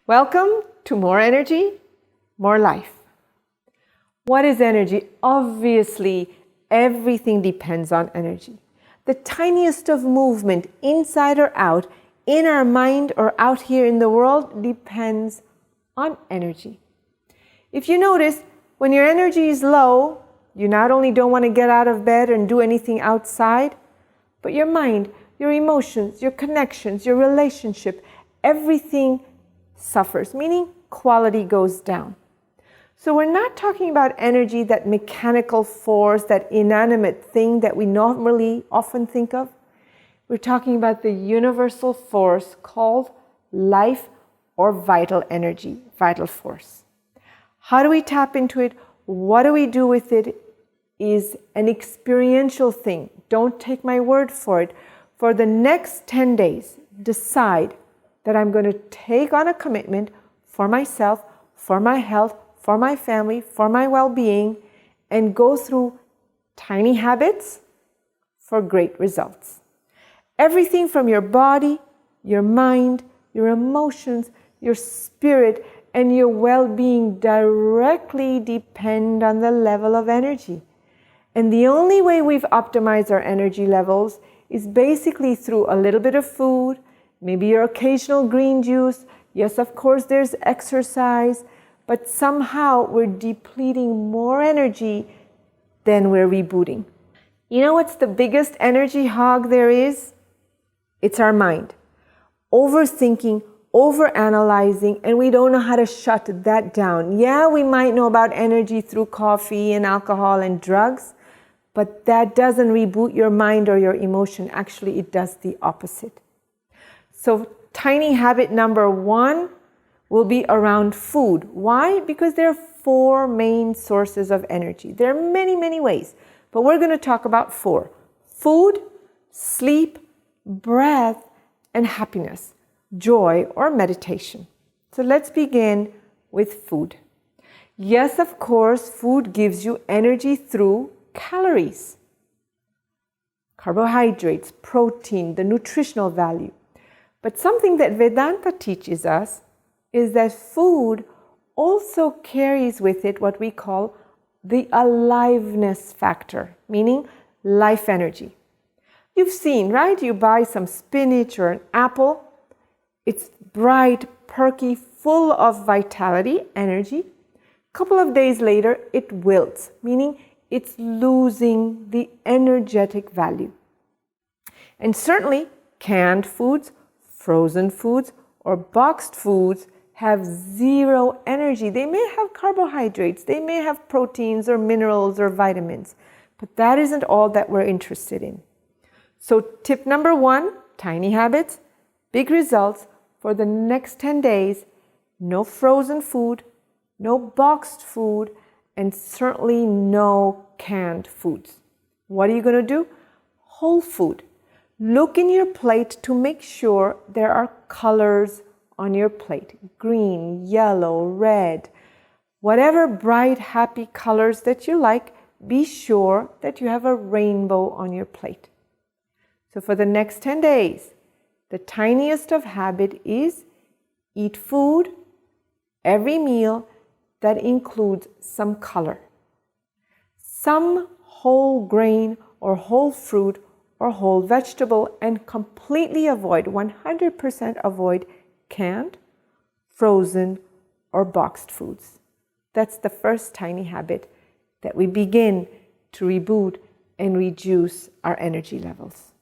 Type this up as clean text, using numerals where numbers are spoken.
Welcome to More Energy, More Life. What is energy? Obviously, everything depends on energy. The tiniest of movement, inside or out, in our mind or out here in the world, depends on energy. If you notice, when your energy is low, you not only don't want to get out of bed and do anything outside, but your mind, your emotions, your connections, your relationship, everything suffers, meaning quality goes down. So we're not talking about energy, that mechanical force, that inanimate thing that we normally often think of. We're talking about the universal force called life or vital energy, vital force. How do we tap into it? What do we do with it? Is an experiential thing. Don't take my word for it. For the next 10 days, decide that I'm going to take on a commitment for myself, for my health, for my family, for my well-being, and go through tiny habits for great results. Everything from your body, your mind, your emotions, your spirit, and your well-being directly depend on the level of energy. And the only way we've optimized our energy levels is basically through a little bit of food, maybe your occasional green juice. Yes, of course, there's exercise, but somehow we're depleting more energy than we're rebooting. You know what's the biggest energy hog there is? It's our mind. Overthinking, overanalyzing, and we don't know how to shut that down. Yeah, we might know about energy through coffee and alcohol and drugs, but that doesn't reboot your mind or your emotion. Actually, it does the opposite. So tiny habit number 1 will be around food. Why? Because there are 4 main sources of energy. There are many, many ways, but we're going to talk about 4. Food, sleep, breath, and happiness, joy, or meditation. So let's begin with food. Yes, of course, food gives you energy through calories, carbohydrates, protein, the nutritional value. But something that Vedanta teaches us is that food also carries with it what we call the aliveness factor, meaning life energy. You've seen, right? You buy some spinach or an apple. It's bright, perky, full of vitality, energy. A couple of days later, it wilts, meaning it's losing the energetic value. And certainly, canned foods, frozen foods, or boxed foods have zero energy. They may have carbohydrates, they may have proteins or minerals or vitamins, but that isn't all that we're interested in. So tip number 1, tiny habits, big results. For the next 10 days, no frozen food, no boxed food, and certainly no canned foods. What are you going to do? Whole food. Look in your plate to make sure there are colors on your plate. Green, yellow, red. Whatever bright, happy colors that you like, be sure that you have a rainbow on your plate. So for the next 10 days, the tiniest of habit is eat food, every meal that includes some color. Some whole grain or whole fruit or whole vegetable, and completely avoid, 100% avoid canned, frozen, or boxed foods. That's the first tiny habit that we begin to reboot and reduce our energy levels.